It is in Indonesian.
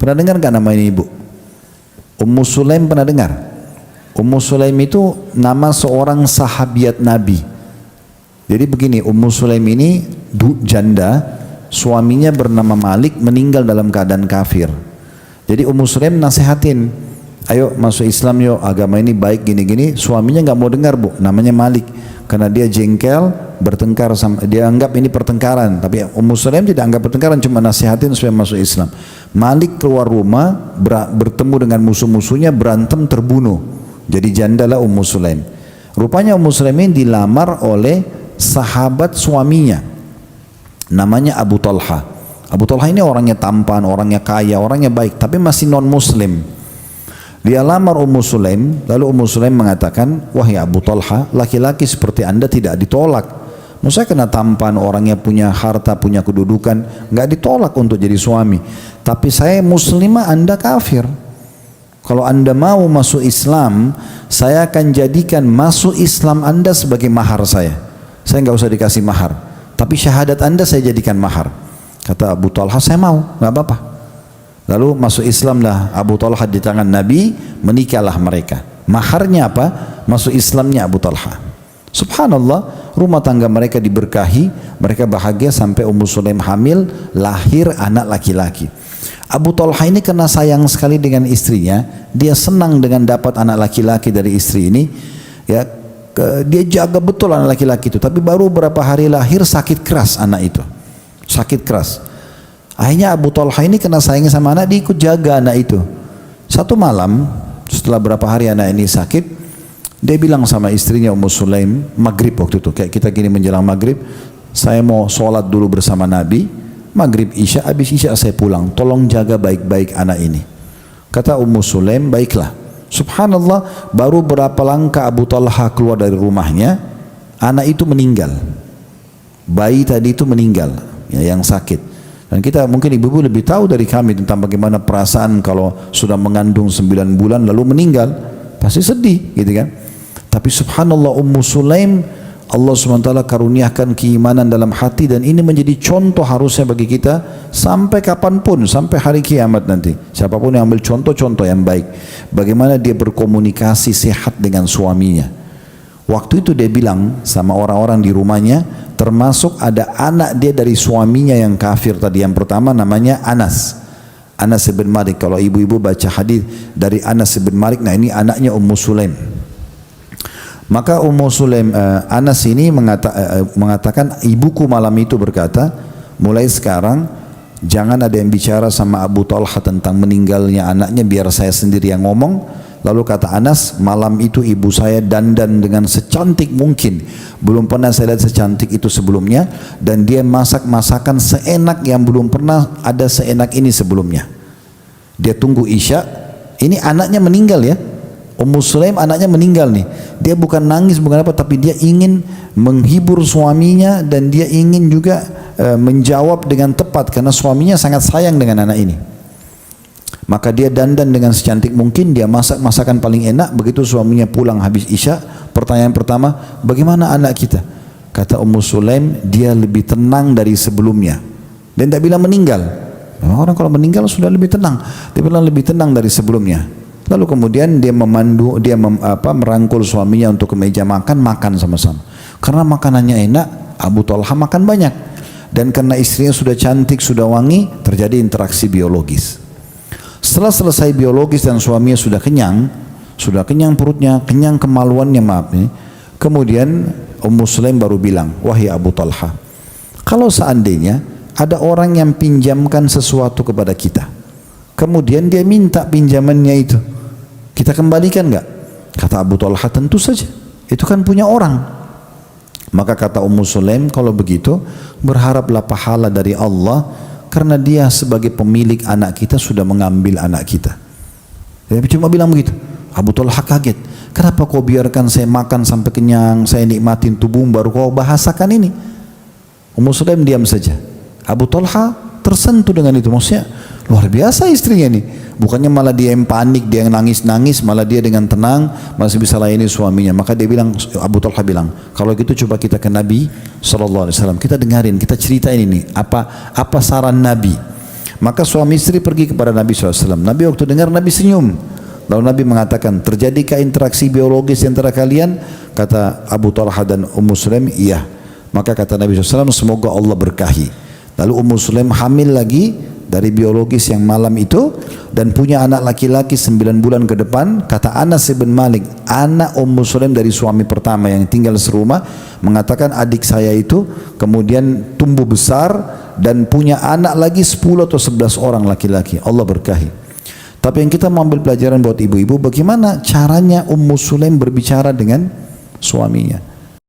Pernah dengar gak nama ini ibu? Ummu Sulaim pernah dengar? Ummu Sulaim itu nama seorang sahabiat Nabi. Jadi begini, Ummu Sulaim ini janda, suaminya bernama Malik, meninggal dalam keadaan kafir. Jadi Ummu Sulaim nasihatin, ayo masuk Islam yuk, agama ini baik gini-gini. Suaminya nggak mau dengar bu, namanya Malik, karena dia jengkel, bertengkar sama, dia anggap ini pertengkaran. Tapi Ummu Sulaim tidak anggap pertengkaran, cuma nasihatin supaya masuk Islam. Malik keluar rumah, bertemu dengan musuh-musuhnya, berantem, terbunuh. Jadi jandalah Ummu Sulaim. Rupanya Ummu Sulaim ini dilamar oleh sahabat suaminya, namanya Abu Talha. Abu Talha ini orangnya tampan, orangnya kaya, orangnya baik, tapi masih non-muslim. Dia lamar Ummu Sulaim, lalu Ummu Sulaim mengatakan, wahai Abu Talha, laki-laki seperti anda tidak ditolak. Maksudnya kena tampan, orangnya punya harta, punya kedudukan, nggak ditolak untuk jadi suami. Tapi saya muslimah, anda kafir. Kalau anda mau masuk Islam, saya akan jadikan masuk Islam anda sebagai mahar saya. Saya nggak usah dikasih mahar, tapi syahadat anda saya jadikan mahar. Kata Abu Talha, saya mau, nggak apa-apa. Lalu masuk Islamlah Abu Talha di tangan Nabi, menikahlah mereka. Maharnya apa? Masuk Islamnya Abu Talha. Subhanallah, rumah tangga mereka diberkahi, mereka bahagia sampai Ummu Sulaim hamil, lahir anak laki-laki. Abu Talha ini karena sayang sekali dengan istrinya, dia senang dengan dapat anak laki-laki dari istri ini, ya, dia jaga betul anak laki-laki itu. Tapi baru beberapa hari lahir sakit keras anak itu, sakit keras. Akhirnya Abu Talha ini kena sayang sama anak, dia ikut jaga anak itu. Satu malam setelah berapa hari anak ini sakit, dia bilang sama istrinya Ummu Sulaim, maghrib waktu itu, kayak kita gini menjelang maghrib, saya mau sholat dulu bersama Nabi, maghrib isya, habis isya saya pulang, tolong jaga baik-baik anak ini. Kata Ummu Sulaim, baiklah. Subhanallah, baru berapa langkah Abu Talha keluar dari rumahnya, anak itu meninggal. Bayi tadi itu meninggal, ya, yang sakit. Dan kita mungkin ibu-ibu lebih tahu dari kami tentang bagaimana perasaan kalau sudah mengandung 9 bulan lalu meninggal, pasti sedih gitu kan. Tapi subhanallah, Ummu Sulaim, Allah SWT karuniakan keimanan dalam hati, dan ini menjadi contoh harusnya bagi kita sampai kapanpun, sampai hari kiamat nanti. Siapapun yang ambil contoh-contoh yang baik, bagaimana dia berkomunikasi sehat dengan suaminya. Waktu itu dia bilang sama orang-orang di rumahnya, termasuk ada anak dia dari suaminya yang kafir tadi yang pertama, namanya Anas. Anas bin Malik. Kalau ibu-ibu baca hadis dari Anas bin Malik, nah ini anaknya Ummu Sulaim. Maka Ummu Sulaim, Anas ini mengatakan, ibuku malam itu berkata, mulai sekarang jangan ada yang bicara sama Abu Talha tentang meninggalnya anaknya, biar saya sendiri yang ngomong. Lalu kata Anas, malam itu ibu saya dandan dengan secantik mungkin, belum pernah saya lihat secantik itu sebelumnya, dan dia masak masakan seenak yang belum pernah ada seenak ini sebelumnya. Dia tunggu isya, ini anaknya meninggal ya, Ummu Sulaim anaknya meninggal nih. Dia bukan nangis, bukan apa, tapi dia ingin menghibur suaminya, dan dia ingin juga menjawab dengan tepat karena suaminya sangat sayang dengan anak ini. Maka dia dandan dengan secantik mungkin, dia masak masakan paling enak. Begitu suaminya pulang habis isya, pertanyaan pertama, bagaimana anak kita? Kata Ummu Sulaim, dia lebih tenang dari sebelumnya. Dan tak bilang meninggal. Orang kalau meninggal sudah lebih tenang, dia bilang lebih tenang dari sebelumnya. Lalu kemudian dia memandu, dia merangkul suaminya untuk ke meja makan, makan sama-sama. Karena makanannya enak, Abu Talha makan banyak. Dan karena istrinya sudah cantik, sudah wangi, terjadi interaksi biologis. Setelah selesai biologis dan suaminya sudah kenyang perutnya, kenyang kemaluannya, maaf nih. Kemudian Ummu Sulaim baru bilang, wahai Abu Talha, kalau seandainya ada orang yang pinjamkan sesuatu kepada kita, kemudian dia minta pinjamannya itu, kita kembalikan enggak? Kata Abu Talha, tentu saja, itu kan punya orang. Maka kata Ummu Sulaim, kalau begitu berharaplah pahala dari Allah, karena dia sebagai pemilik anak kita sudah mengambil anak kita. Dia cuma bilang begitu. Abu Talha kaget, kenapa kau biarkan saya makan sampai kenyang, saya nikmatin tubuhmu, baru kau bahasakan ini? Ummu Sulaim diam saja. Abu Talha tersentuh dengan itu, maksudnya luar biasa istrinya ini. Bukannya malah dia yang panik, dia yang nangis-nangis, malah dia dengan tenang masih bisa layani suaminya. Maka dia bilang, Abu Talha bilang, kalau gitu coba kita ke Nabi SAW, kita dengarin, kita ceritain ini apa saran Nabi. Maka suami istri pergi kepada Nabi SAW. Nabi waktu dengar, Nabi senyum. Lalu Nabi mengatakan, terjadikah interaksi biologis antara kalian? Kata Abu Talha dan Ummu Sulaim, iya. Maka kata Nabi SAW, semoga Allah berkahi. Lalu Ummu Sulaim hamil lagi dari biologis yang malam itu dan punya anak laki-laki 9 bulan ke depan. Kata Anas bin Malik, anak Ummu Sulaim dari suami pertama yang tinggal serumah, mengatakan adik saya itu kemudian tumbuh besar dan punya anak lagi 10 atau 11 orang laki-laki. Allah berkahi. Tapi yang kita mau ambil pelajaran buat ibu-ibu, bagaimana caranya Ummu Sulaim berbicara dengan suaminya.